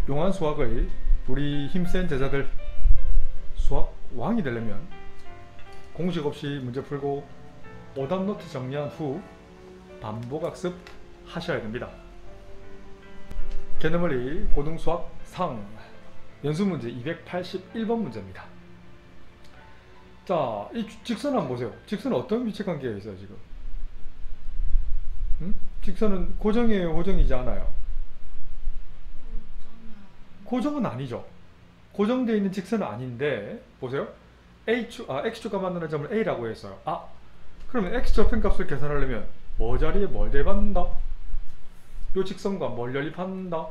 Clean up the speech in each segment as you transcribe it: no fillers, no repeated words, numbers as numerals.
용한 수학의 우리 힘센 제자들 수학 왕이 되려면 공식 없이 문제 풀고 오답 노트 정리한 후 반복 학습 하셔야 됩니다. 개념원리 고등수학 상 연습문제 281번 문제입니다. 자, 이 직선 한번 보세요. 직선은 어떤 위치관계가 있어요 지금? 직선은 고정이에요, 고정이지 않아요? 고정은 아니죠. 고정되어 있는 직선은 아닌데 보세요. x축과 만나는 점을 a라고 했어요. 그러면 x좌표값을 계산하려면 뭐 자리에 뭘 대입한다? 요 직선과 뭘 연립한다?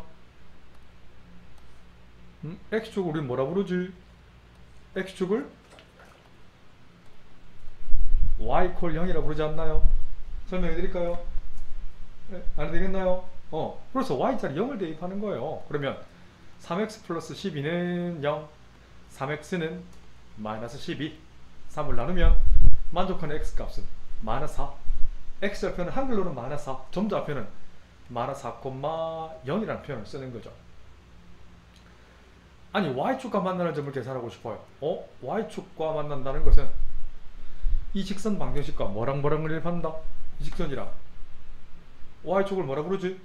x축을 우리 뭐라 부르지? x축을 y 콜 0이라고 부르지 않나요? 설명해 드릴까요? 네, 안 되겠나요? 그래서 y자리 0을 대입하는 거예요. 그러면 3x 플러스 12는 0, 3x는 마이너스 12, 3을 나누면 만족하는 x값은 마이너스 4, x좌표는 한글로는 마이너스 4, 점좌표는 마이너스 4,0이라는 표현을 쓰는 거죠. 아니 y축과 만나는 점을 계산하고 싶어요. y축과 만난다는 것은 이 직선 방정식과 뭐랑 연립한다? 이 직선이랑 y축을 뭐라 부르지?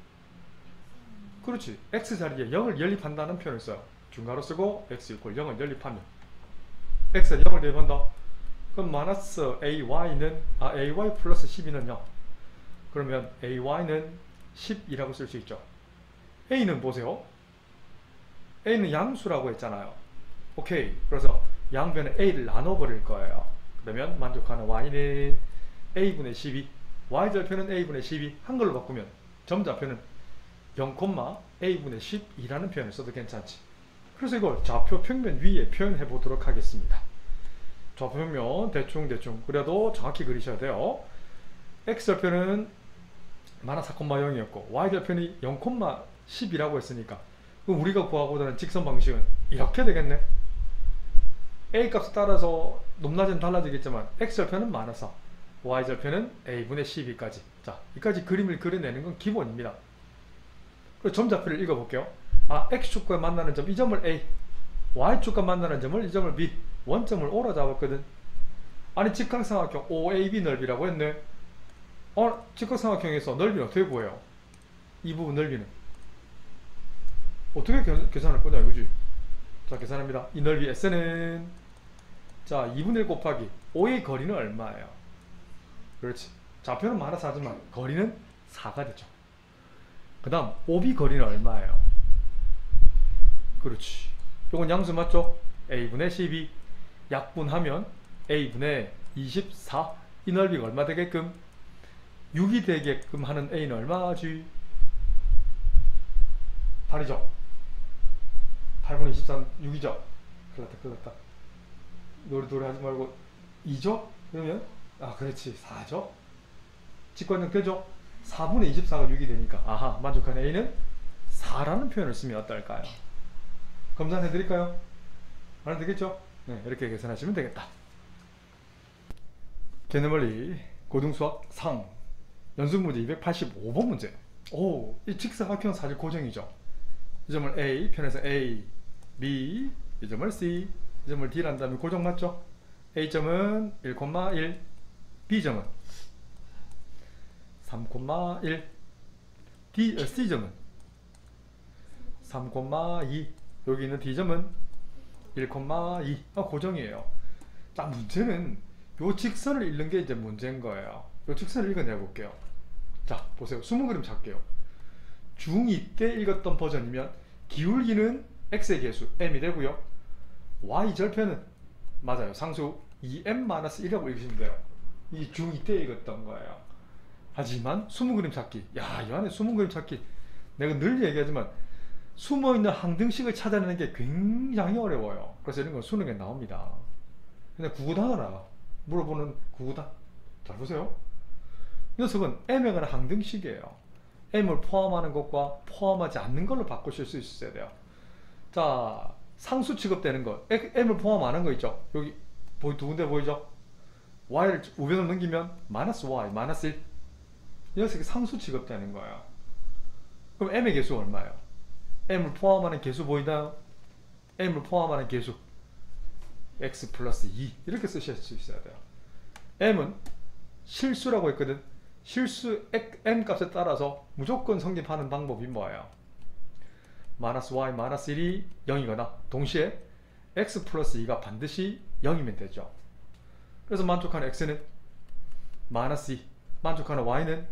그렇지, x자리에 0을 연립한다는 표현을 써요. 중괄호 쓰고 x 이퀄 0을 연립하면 x에 0을 대입한다. 그럼 마이너스 ay는 ay 플러스 12는 0. 그러면 ay는 10이라고 쓸 수 있죠. a는 보세요. a는 양수라고 했잖아요. 오케이, 그래서 양변에 a를 나눠버릴 거예요. 그러면 만족하는 y는 a분의 12, y좌표는 a분의 12, 한글로 바꾸면 점좌표는 0,a분의 12라는 표현을 써도 괜찮지. 그래서 이걸 좌표 평면 위에 표현해 보도록 하겠습니다. 좌표 평면 대충 그래도 정확히 그리셔야 돼요. x좌표는 마이너스 4,0이었고 y좌표는 0,10이라고 했으니까 그럼 우리가 구하고자 직선 방식은 이렇게 되겠네. a 값에 따라서 높낮이는 달라지겠지만 x좌표는 마이너스 4, y좌표는 a분의 12까지. 자, 여기까지 그림을 그려내는 건 기본입니다. 그리고 점좌표를 읽어볼게요. x축과 만나는 점, 이 점을 a, y축과 만나는 점을, 이 점을 b, 원점을 o로 잡았거든. 아니 직각삼각형 OAB 넓이라고 했네. 직각삼각형에서 넓이는 어떻게 구해요? 이 부분 넓이는 어떻게 계산할 거냐 이거지. 자, 계산합니다. 이 넓이 S는 자 2분의 1 곱하기 5의 거리는 얼마예요? 그렇지, 좌표는 마이너스 4지만 거리는 4가 되죠. 그 다음 OB 거리는 얼마예요? 그렇지, 이건 양수 맞죠? a분의 12 약분하면 a분의 24, 이 넓이가 얼마 되게끔? 6이 되게끔 하는 a는 얼마지? 8이죠. 8분의 23, 6이죠. 큰일났다. 노래 하지 말고 2죠? 그러면 그렇지, 4죠. 직관적 되죠? 4분의 24가 6이 되니까 만족하는 a는 4라는 표현을 쓰면 어떨까요? 검산해 드릴까요? 안 되겠죠? 네, 이렇게 계산하시면 되겠다. 개념원리 고등수학 상 연습문제 285번 문제. 이 직사각형 사실 고정이죠. 이 점을 A, 편에서 A, B, 이 점을 C, 이 점을 D란 다음에 고정 맞죠? A점은 1,1, B점은 3,1, C점은 3,2, 여기 있는 D점은 1,2. 고정이에요. 자, 문제는 요 직선을 읽는 게 이제 문제인 거예요. 요 직선을 읽어내 볼게요. 자, 보세요. 숨은 그림 찾게요. 중2 때 읽었던 버전이면 기울기는 x의 개수 m이 되고요. y 절편은 맞아요, 상수 2m-1이라고 읽으시면 돼요. 이 중2 때 읽었던 거예요. 하지만 숨은 그림 찾기, 이 안에 숨은 그림 찾기, 내가 늘 얘기하지만 숨어있는 항등식을 찾아내는 게 굉장히 어려워요. 그래서 이런 건 수능에 나옵니다. 근데 구구단어라 물어보는 구구단. 잘 보세요. 이 녀석은 m에 관한 항등식이에요. m을 포함하는 것과 포함하지 않는 걸로 바꾸실 수 있어야 돼요. 자, 상수 취급되는 것, m을 포함하는 거 있죠. 여기 두 군데 보이죠? y를 우변으로 넘기면 마이너스 y, 마이너스 1. 이 녀석이 상수 취급되는 거예요. 그럼 m의 개수가 얼마예요? m을 포함하는 계수 보이나요? m을 포함하는 계수 x 플러스 2 이렇게 쓰실 수 있어야 돼요. m은 실수라고 했거든. 실수 m 값에 따라서 무조건 성립하는 방법이 뭐예요? 마이너스 y 마이너스 1이 0이거나 동시에 x 플러스 2가 반드시 0이면 되죠. 그래서 만족하는 x는 마이너스 2, 만족하는 y는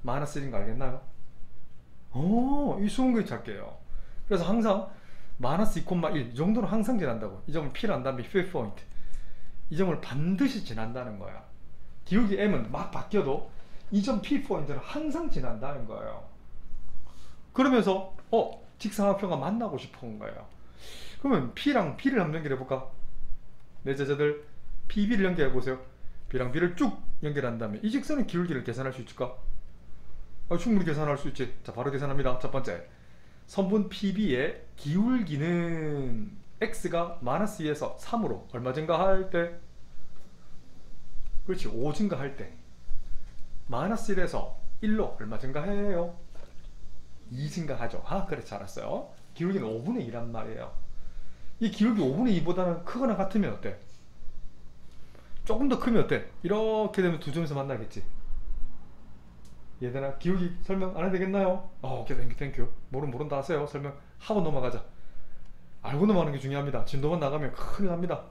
마이너스 1인 거 알겠나요? 이 수능이 찾게요. 그래서 항상 마이너스 2,1 이 정도는 항상 지난다고. 이 점을 P로 한 다음에 field point, 이 점을 반드시 지난다는 거야. 기울기 m은 막 바뀌어도 이 점 P 포인트는 항상 지난다는 거예요. 그러면서 직사각형과 만나고 싶은 거예요. 그러면 P랑 B를 한번 연결해 볼까? 내 제자들 PB를 연결해 보세요. B랑 B를 쭉 연결한 다음에 이 직선의 기울기를 계산할 수 있을까? 충분히 계산할 수 있지. 자, 바로 계산합니다. 첫 번째, 선분 PB의 기울기는 x가 마이너스 2에서 3으로 얼마 증가할 때? 그렇지, 5 증가할 때. 마이너스 1에서 1로 얼마 증가해요? 2 증가하죠. 그래, 잘했어요. 기울기는 5분의 2란 말이에요. 이 기울기 5분의 2보다는 크거나 같으면 어때? 조금 더 크면 어때? 이렇게 되면 두 점에서 만나겠지. 얘들아, 기울기 설명 안 해도 되겠나요? 오케이, 땡큐. 모른다 하세요. 설명하고 넘어가자. 알고 넘어가는 게 중요합니다. 진도만 나가면 큰일 납니다.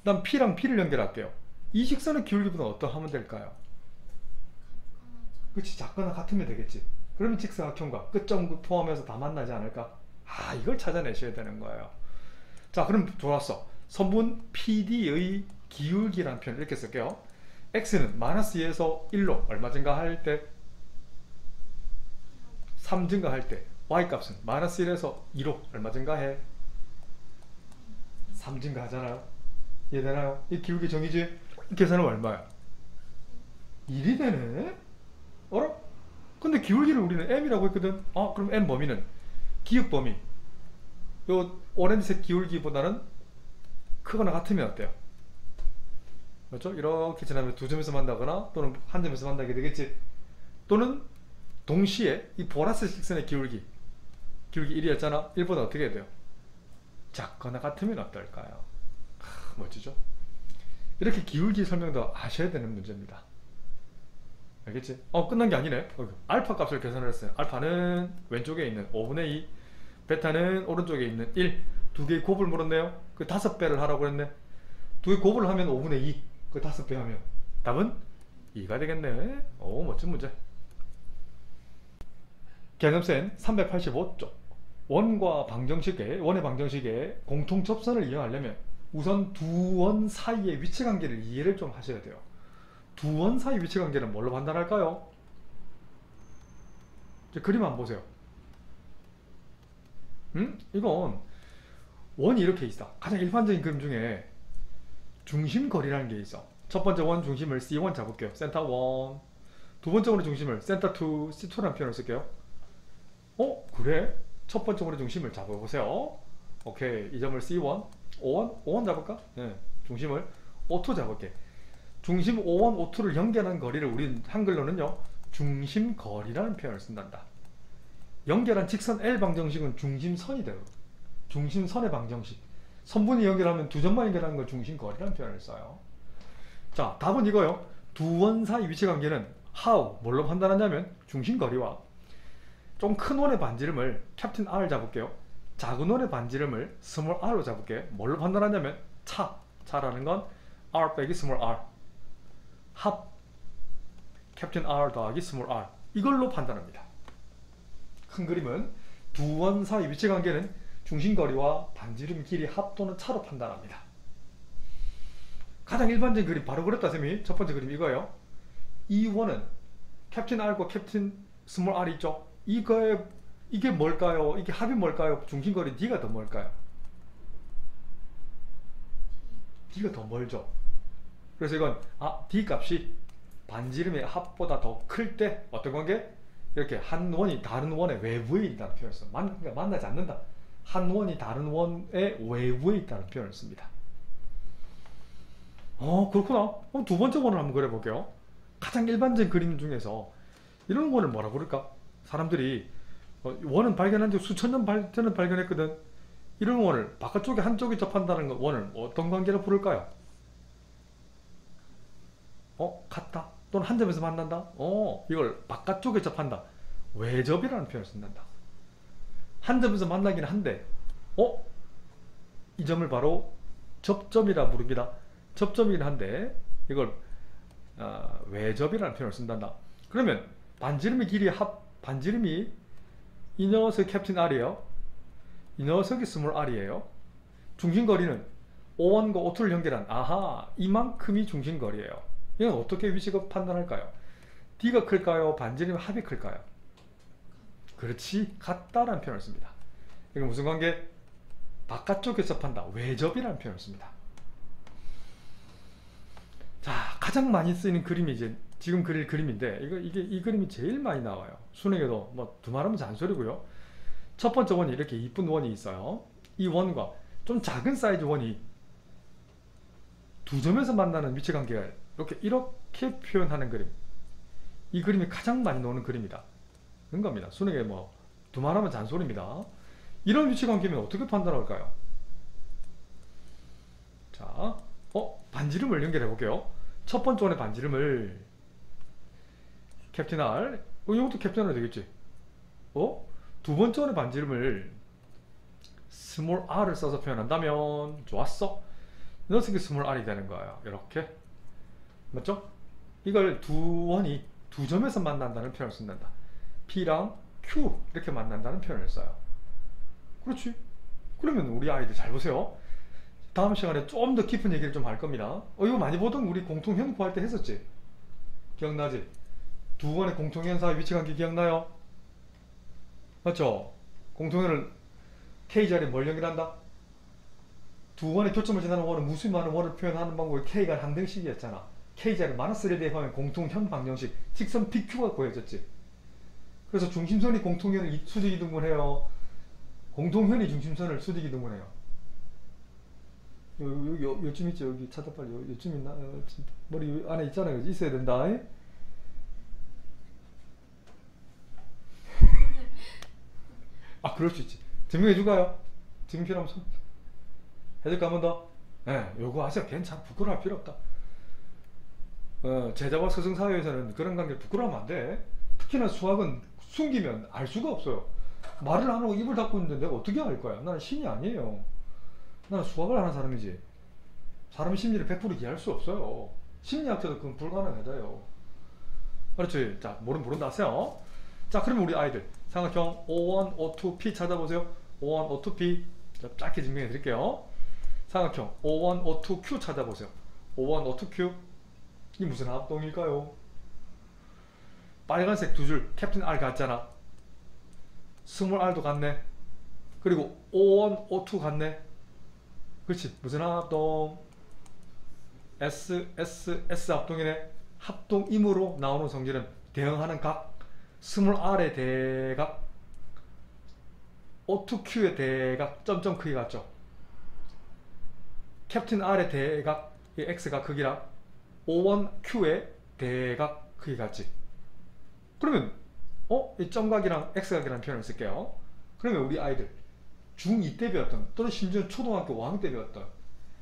다음 P랑 P를 연결할게요. 이 직선의 기울기보다 어떠하면 될까요? 그치, 작거나 같으면 되겠지. 그러면 직사각형과 끝점 포함해서 다 만나지 않을까? 이걸 찾아내셔야 되는 거예요. 자, 그럼 좋았어. 선분 PD의 기울기라는 표현을 이렇게 쓸게요. x는 마이너스 2에서 1로 얼마 증가할 때? 3 증가할 때. y값은 마이너스 1에서 2로 얼마 증가해? 3 증가하잖아요. 이해되나요? 이 기울기 정의지? 이 계산은 얼마야? 1이 되네? 어라? 근데 기울기를 우리는 m이라고 했거든. 그럼 m 범위는 기역 범위, 요 오렌지색 기울기보다는 크거나 같으면 어때요? 그렇죠? 이렇게 지나면 두 점에서 만나거나 또는 한 점에서 만나게 되겠지. 또는 동시에 이 보라색 직선의 기울기 1이었잖아. 1보다 어떻게 해야 돼요? 작거나 같으면 어떨까요? 멋지죠? 이렇게 기울기 설명도 아셔야 되는 문제입니다. 알겠지? 끝난 게 아니네. 알파 값을 계산을 했어요. 알파는 왼쪽에 있는 5분의 2, 베타는 오른쪽에 있는 1. 두 개의 곱을 물었네요. 그 5배를 하라고 했네. 두 개 곱을 하면 5분의 2, 그 5배 하면 답은 2가 되겠네. 멋진 문제. 개념센 385쪽. 원의 방정식의 공통 접선을 이용하려면 우선 두 원 사이의 위치관계를 이해를 좀 하셔야 돼요. 두 원 사이 위치관계는 뭘로 판단할까요? 그림 한번 보세요. 이건 원이 이렇게 있어. 가장 일반적인 그림 중에 중심거리라는 게 있어. 첫 번째 원 중심을 C1 잡을게요. 센터 1. 두 번째 원의 중심을 센터 2, C2라는 표현을 쓸게요. 그래? 첫 번째 원의 중심을 잡아보세요. 오케이, 이 점을 C1, O1 잡을까? 네, 중심을 O2 잡을게. 중심 O1, O2를 연결하는 거리를 우리는 한글로는요, 중심거리라는 표현을 쓴단다. 연결한 직선 L 방정식은 중심선이 돼요. 중심선의 방정식. 선분이 연결하면 두 점만 연결하는 걸 중심거리라는 표현을 써요. 자, 답은 이거요. 두 원 사이 위치관계는 how, 뭘로 판단하냐면 중심거리와 좀 큰 원의 반지름을 캡틴 R 잡을게요. 작은 원의 반지름을 스몰 r로 잡을게. 뭘로 판단하냐면 차라는 건 R 빼기 스몰 r, 합 캡틴 R 더하기 스몰 r, 이걸로 판단합니다. 큰 그림은 두 원 사이 위치관계는 중심거리와 반지름 길이 합 또는 차로 판단합니다. 가장 일반적인 그림 바로 그렸다 쌤이. 첫 번째 그림 이거예요. 이 원은 캡틴 R과 캡틴 스몰 R 있죠? 이게 뭘까요? 이게 합이 뭘까요? 중심거리 D가 더 뭘까요? D가 더 멀죠. 그래서 이건 D 값이 반지름의 합보다 더 클 때 어떤 관계? 이렇게 한 원이 다른 원의 외부에 있다는 표현을 써요. 그러니까 만나지 않는다. 한 원이 다른 원의 외부에 있다는 표현을 씁니다. 그렇구나. 그럼 두 번째 원을 한번 그려볼게요. 가장 일반적인 그림 중에서 이런 원을 뭐라 부를까? 사람들이 원은 발견한 지 수천 년 전에 발견했거든. 이런 원을 바깥쪽에 한쪽이 접한다는 원을 어떤 관계로 부를까요? 같다 또는 한 점에서 만난다. 이걸 바깥쪽에 접한다. 외접이라는 표현을 쓴단다. 한 점에서 만나기는 한데 이 점을 바로 접점이라 부릅니다. 접점이긴 한데 이걸 외접이라는 표현을 쓴단다. 그러면 반지름의 길이 반지름이 이 녀석 캡틴 R이에요. 이 녀석이 스몰 r이에요. 중심거리는 O1과 O2를 연결한 이만큼이 중심거리예요. 이건 어떻게 위치가 판단할까요? D가 클까요? 반지름의 합이 클까요? 그렇지, 같다라는 표현을 씁니다. 이건 무슨 관계? 바깥쪽에 접한다. 외접이라는 표현을 씁니다. 자, 가장 많이 쓰이는 그림이 이제 지금 그릴 그림인데 이 그림이 제일 많이 나와요. 수능에도 뭐 두말하면 잔소리고요. 첫 번째 원이 이렇게 이쁜 원이 있어요. 이 원과 좀 작은 사이즈 원이 두 점에서 만나는 위치관계를 이렇게 표현하는 그림. 이 그림이 가장 많이 나오는 그림이다. 는 겁니다. 수능에 뭐 두말하면 잔소리입니다. 이런 위치관계면 어떻게 판단할까요? 자, 반지름을 연결해 볼게요. 첫 번째 원의 반지름을 캡틴 R, 이것도 캡틴 R 되겠지? 두 번째 원의 반지름을 스몰 r을 써서 표현한다면 좋았어. 이 녀석이 스몰 r이 되는 거예요. 이렇게 맞죠? 이걸 두 원이 두 점에서 만난다는 표현을 쓴단다. P랑 Q 이렇게 만난다는 표현을 써요. 그렇지? 그러면 우리 아이들 잘 보세요. 다음 시간에 좀 더 깊은 얘기를 좀 할 겁니다. 이거 많이 보던 우리 공통현 구할 때 했었지? 기억나지? 두 원의 공통현 사이 위치관계 기억나요? 맞죠? 공통현을 K자리에 뭘 연결한다? 두 원의 교점을 지나는 원은 무수히 많은 원을 표현하는 방법이 K가 항등식이었잖아. K자리 -1에 대입하면 공통현 방정식 직선 PQ가 구해졌지. 그래서 중심선이 공통현을 수직이등분해요. 공통현이 중심선을 수직이등분해요. 요쯤 있죠. 여기 찾아 빨리. 요쯤 있나? 머리 안에 있잖아요. 있어야 된다. 그럴 수 있지. 증명해 줄까요? 증명 필요하면 손 해줄까 한 번 더? 네, 요거 아세요? 괜찮아. 부끄러워할 필요 없다. 제자와 스승 사이에서는 그런 관계를 부끄러워하면 안 돼. 특히나 수학은 숨기면 알 수가 없어요. 말을 안 하고 입을 닫고 있는데 내가 어떻게 알 거야? 나는 신이 아니에요. 나는 수학을 하는 사람이지. 사람의 심리를 100% 이해할 수 없어요. 심리학자도 그건 불가능하다요. 그렇지. 자, 모른다 하세요. 자, 그러면 우리 아이들 삼각형 O1, O2, P 찾아보세요. O1, O2, P. 자, 짧게 증명해 드릴게요. 삼각형 O1, O2, Q 찾아보세요. O1, O2, Q. 이 무슨 합동일까요? 빨간색 두 줄 캡틴 R 같잖아. 스몰 r도 같네. 그리고 O1, O2 같네. 그렇지. 무슨 합동? S 합동이네. 합동임으로 나오는 성질은 대응하는 각, 스몰 r의 대각, O2Q의 대각, 점점 크기 같죠? 캡틴 R의 대각, X가 크기랑 O1Q의 대각 크기 같지? 그러면 이 점각이랑 X각이라는 표현을 쓸게요. 그러면 우리 아이들 중2 때 배웠던 또는 심지어 초등학교 5학년 때 배웠던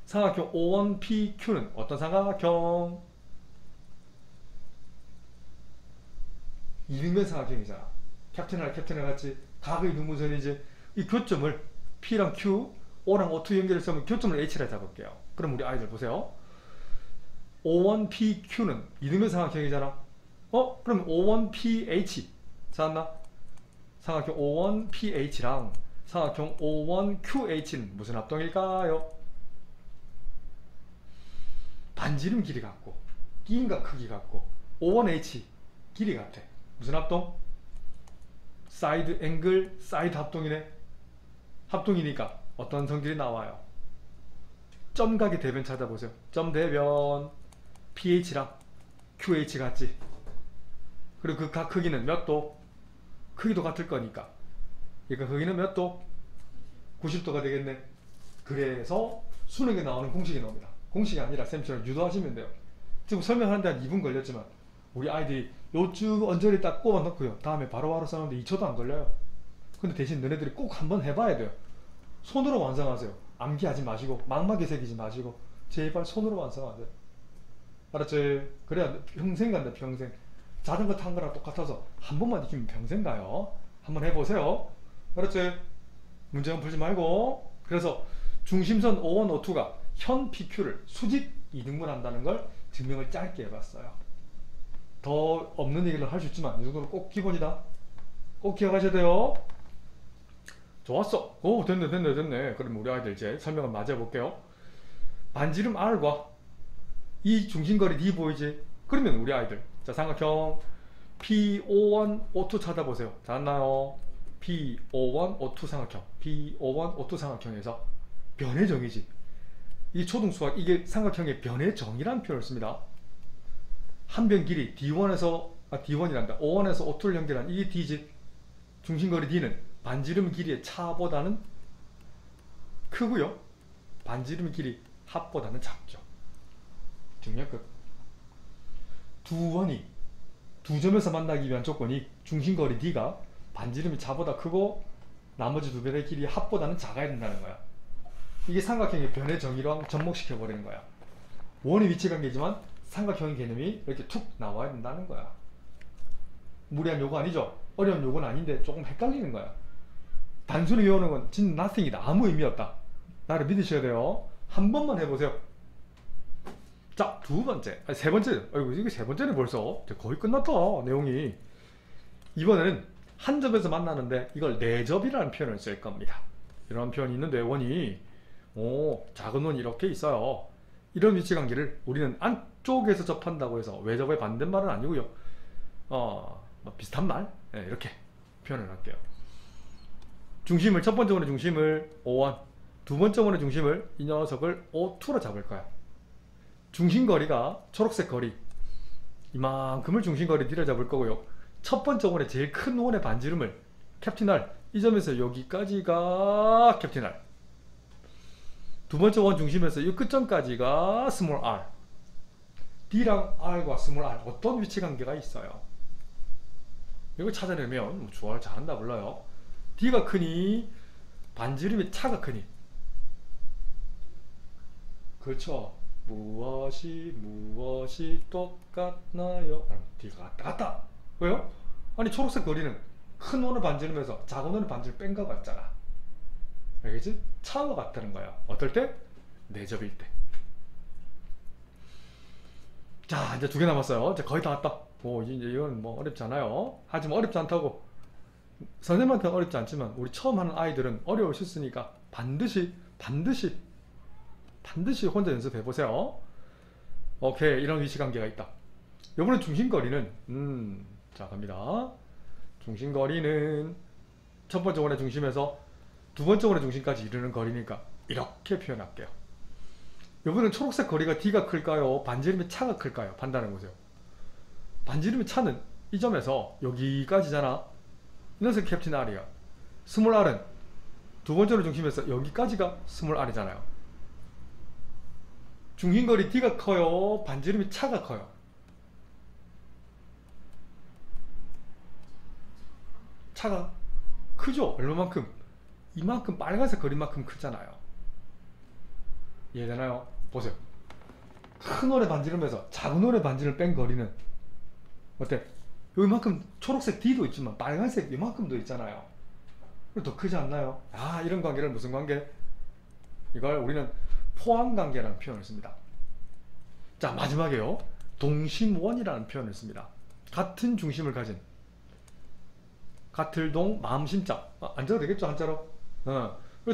삼각형 O1PQ는 어떤 삼각형? 이등변 삼각형이잖아. 캡틴이랑 캡틴을 같이 각의 등분선이지. 이 교점을 P랑 Q, O랑 O2 연결을 쓰면 교점을 H라 잡을게요. 그럼 우리 아이들 보세요. O1PQ는 이등변 삼각형이잖아. 그럼 O1PH 찾았나? 삼각형 O1PH랑 삼각형 O1QH는 무슨 합동일까요? 반지름 길이 같고 끼인각 크기 같고 O1H 길이 같아. 무슨 합동? 사이드 앵글 사이드 합동이네. 합동이니까 어떤 성질이 나와요? 점각의 대변 찾아보세요. 점 대변 PH랑 QH 같지? 그리고 그 각 크기는 몇 도? 크기도 같을 거니까. 그러니까 크기는 몇 도? 90도가 되겠네. 그래서 수능에 나오는 공식이 나옵니다. 공식이 아니라 쌤처럼 유도하시면 돼요. 지금 설명하는데 한 2분 걸렸지만 우리 아이들이 요쭉 언저리 딱 꼽아 넣고요. 다음에 바로바로 써는데 2초도 안 걸려요. 근데 대신 너네들이 꼭 한번 해봐야 돼요. 손으로 완성하세요. 암기하지 마시고 막막이 새기지 마시고 제발 손으로 완성하세요. 알았지? 그래야 평생 간다. 평생. 자전거 탄 거랑 똑같아서 한 번만 익히면 평생 가요. 한번 해보세요. 알았지? 문제만 풀지 말고. 그래서 중심선 O1, O2가 현 PQ를 수직 이등분 한다는 걸 증명을 짧게 해봤어요. 더 없는 얘기를 할 수 있지만 이 정도는 꼭 기본이다. 꼭 기억하셔야 돼요. 좋았어. 오, 됐네. 그럼 우리 아이들 이제 설명을 맞아 볼게요. 반지름 R과 이 중심거리 D 보이지? 그러면 우리 아이들, 자, 삼각형 P51, O2 찾아보세요. 잘았나요? P51, O2 삼각형. P51, O2 삼각형에서 변의 정의지. 이 초등수학, 이게 삼각형의 변의 정의라는 표현을 씁니다. 한 변 길이 D1이란다. O1에서 O2를 연결한 이게 D지. 중심거리 D는 반지름 길이의 차보다는 크고요. 반지름 길이 합보다는 작죠. 정리할 것. 두 원이 두 점에서 만나기 위한 조건이 중심거리 D가 반지름이 차보다 크고 나머지 두 변의 길이 합보다는 작아야 된다는 거야. 이게 삼각형의 변의 정의로 접목시켜 버리는 거야. 원의 위치관계지만 삼각형의 개념이 이렇게 툭 나와야 된다는 거야. 무리한 요구 아니죠? 어려운 요구는 아닌데 조금 헷갈리는 거야. 단순히 외우는 건 진짜 nothing이다. 아무 의미 없다. 나를 믿으셔야 돼요. 한 번만 해보세요. 자, 세 번째. 아이고, 이게 세 번째는 벌써 거의 끝났다. 내용이. 이번에는 한 접에서 만나는데 이걸 네 접이라는 표현을 쓸 겁니다. 이런 표현이 있는데 원이 작은 원이 이렇게 있어요. 이런 위치관계를 우리는 안쪽에서 접한다고 해서 외접의 반대말은 아니고요. 비슷한 말, 네, 이렇게 표현을 할게요. 중심을, 첫 번째 원의 중심을 O1, 두 번째 원의 중심을 이 녀석을 O2로 잡을 거야. 중심거리가 초록색 거리 이만큼을 중심거리 D를 잡을 거고요. 첫 번째 원의 제일 큰 원의 반지름을 캡틴 R, 이 점에서 여기까지가 캡틴 R, 두 번째 원 중심에서 이 끝점까지가 스몰 r. D랑 R과 스몰 r 어떤 위치관계가 있어요? 이걸 찾아내면 주어를 잘한다 불러요. D가 크니 반지름이 차가 크니, 그렇죠. 무엇이 똑같나요? D가 같다. 왜요? 아니, 초록색 거리는 큰 원의 반지름에서 작은 원의 반지름 뺀 것 같잖아. 알겠지? 차와 같다는 거야. 어떨 때? 내접일 때. 자, 이제 두 개 남았어요. 이제 거의 다 왔다. 이제 이건 뭐 어렵지 않아요. 하지만 어렵지 않다고 선생님한테는 어렵지 않지만 우리 처음 하는 아이들은 어려울 수 있으니까 반드시 혼자 연습해 보세요. 오케이, 이런 위치관계가 있다. 요번엔 중심거리는 자, 갑니다. 중심거리는 첫 번째 원의 중심에서 두 번째 원의 중심까지 이르는 거리니까 이렇게 표현할게요. 요번엔 초록색 거리가 D가 클까요? 반지름이 차가 클까요? 판단해 보세요. 반지름이 차는 이 점에서 여기까지잖아. 이것은 캡틴 R이야. 스몰 R은 두 번째 원의 중심에서 여기까지가 스몰 R이잖아요. 중심거리 D가 커요? 반지름이 차가 커요? 차가 크죠? 얼마만큼? 이만큼, 빨간색 거리만큼 크잖아요. 이해되나요? 보세요. 큰 원의 반지름에서 작은 원의 반지름을 뺀 거리는 어때? 여기만큼 초록색 D도 있지만 빨간색 이만큼도 있잖아요. 더 크지 않나요? 이런 관계를 무슨 관계? 이걸 우리는 포함관계라는 표현을 씁니다. 자, 마지막에요. 동심원이라는 표현을 씁니다. 같은 중심을 가진, 같을동 마음심자. 안 적어도 되겠죠, 한자로?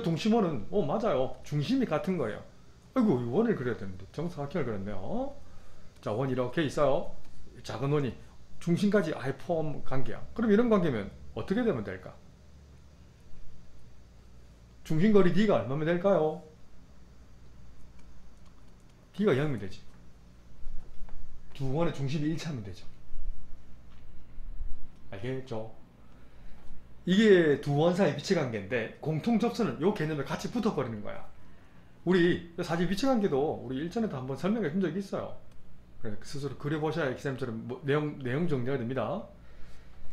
동심원은 맞아요. 중심이 같은 거예요. 아이고, 이 원을 그려야 되는데 정사각형을 그렸네요. 자, 원이 이렇게 있어요. 작은 원이 중심까지 아예 포함 관계야. 그럼 이런 관계면 어떻게 되면 될까? 중심거리 D가 얼마면 될까요? D가 0이면 되지. 두 원의 중심이 일치하면 되죠. 알겠죠? 이게 두 원 사이 위치관계인데 공통 접수는 이 개념에 같이 붙어버리는 거야. 우리 사실 위치관계도 우리 일전에도 한번 설명해 준 적이 있어요. 스스로 그려보셔야 기사님처럼 내용 정리가 됩니다.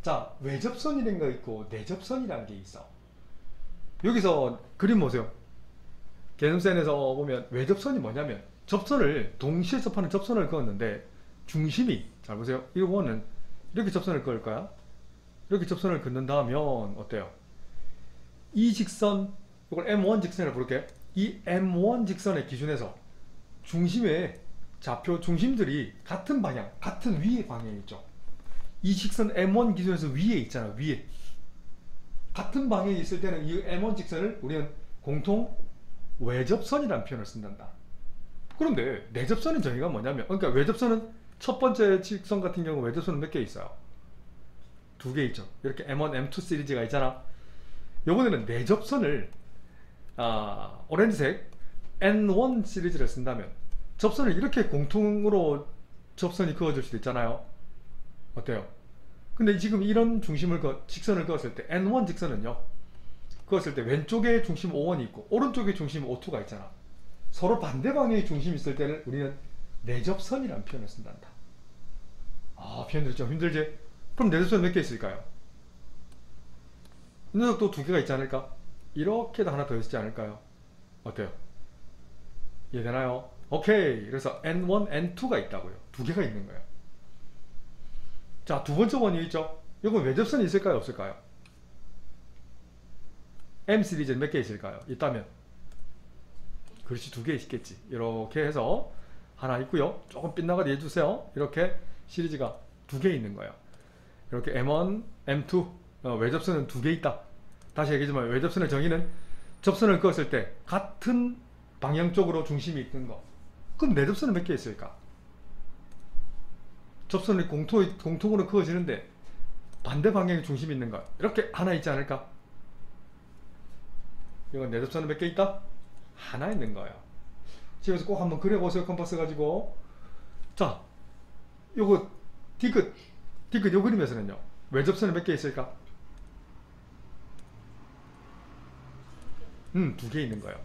자, 외접선이라는 거 있고 내접선이라는 게 있어. 여기서 그림 보세요. 개념센에서 보면 외접선이 뭐냐면 접선을 동시에 접하는 접선을 그었는데 중심이 잘 보세요. 이거는 이렇게 접선을 그을까요? 이렇게 접선을 긋는다면 어때요? 이 직선, 이걸 M1 직선이라고 부를게요. 이 M1 직선의 기준에서 중심의 좌표 중심들이 같은 방향, 같은 위의 방향에 있죠. 이 직선 M1 기준에서 위에 있잖아, 위에. 같은 방향에 있을 때는 이 M1 직선을 우리는 공통 외접선이라는 표현을 쓴단다. 그런데 내접선의 정의가 뭐냐면, 그러니까 외접선은 첫 번째 직선 같은 경우 외접선은 몇 개 있어요? 두 개 있죠. 이렇게 M1, M2 시리즈가 있잖아. 요번에는 내접선을 오렌지색 N1 시리즈를 쓴다면 접선을 이렇게 공통으로 접선이 그어질 수도 있잖아요. 어때요? 근데 지금 이런 직선을 그었을 때 N1 직선은요, 그었을 때 왼쪽에 중심 O1이 있고 오른쪽에 중심 O2가 있잖아. 서로 반대 방향의 중심이 있을 때는 우리는 내접선이라는 표현을 쓴단다. 표현들이 좀 힘들지? 그럼 내접선 몇 개 있을까요? 이 녀석도 두 개가 있지 않을까? 이렇게도 하나 더 있지 않을까요? 어때요? 이해되나요? 오케이. 그래서 N1, N2가 있다고요. 두 개가 있는 거예요. 자, 두 번째 원이 있죠? 이건 외접선이 있을까요? 없을까요? M 시리즈 몇 개 있을까요? 있다면? 그렇지, 두 개 있겠지. 이렇게 해서 하나 있고요. 조금 빗나가게 해주세요. 이렇게 시리즈가 두 개 있는 거예요. 이렇게 M1, M2 외접선은 두 개 있다. 다시 얘기하지만 외접선의 정의는 접선을 그었을 때 같은 방향 쪽으로 중심이 있는 거. 그럼 내접선은 몇 개 있을까? 접선이 공통으로 그어지는데 반대 방향에 중심이 있는 거. 이렇게 하나 있지 않을까? 이건 내접선은 몇 개 있다? 하나 있는 거예요. 집에서 꼭 한번 그려보세요. 컴파스 가지고. 자, 요거 디귿 요 그림에서는요, 외접선은 몇 개 있을까? 두 개 있는 거예요.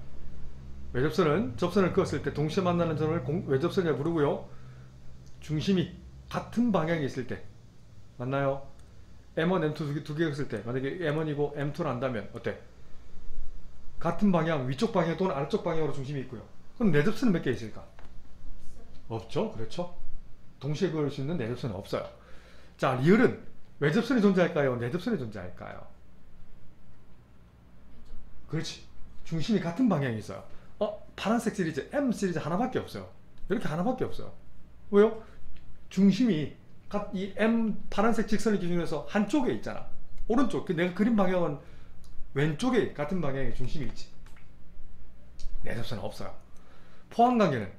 외접선은 접선을 그었을 때 동시에 만나는 점을 외접선이라고 부르고요. 중심이 같은 방향에 있을 때 맞나요? M1, M2 두 개 있을 때 만약에 M1이고 M2를 한다면 어때? 같은 방향, 위쪽 방향 또는 아래쪽 방향으로 중심이 있고요. 그럼 내접선은 몇 개 있을까? 없죠. 그렇죠. 동시에 그을 수 있는 내접선은 없어요. 자, 리을은 외접선이 존재할까요? 내접선이 존재할까요? 그렇지. 중심이 같은 방향에 있어요. 파란색 시리즈 M 시리즈 하나밖에 없어요. 이렇게 하나밖에 없어요. 왜요? 중심이 이 M 파란색 직선의 기준에서 한쪽에 있잖아. 오른쪽. 내가 그린 방향은 왼쪽에 같은 방향에 중심이 있지. 내접선은 없어요. 포항관계는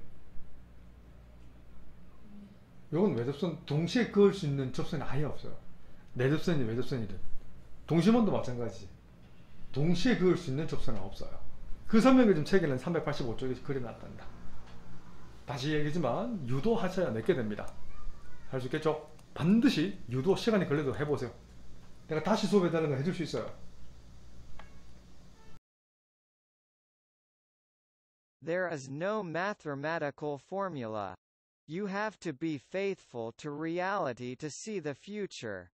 이건 외접선 동시에 그을 수 있는 접선이 아예 없어요. 내접선이든 외접선이든. 동심원도 마찬가지지. 동시에 그을 수 있는 접선은 없어요. 그 설명을 좀 책에는 385쪽에 그려놨단다. 다시 얘기지만 유도하셔야 맺게 됩니다. 할 수 있겠죠? 반드시 유도 시간이 걸려도 해보세요. 내가 다시 수업해달라는 거 해줄 수 있어요. There is no mathematical formula. You have to be faithful to reality to see the future.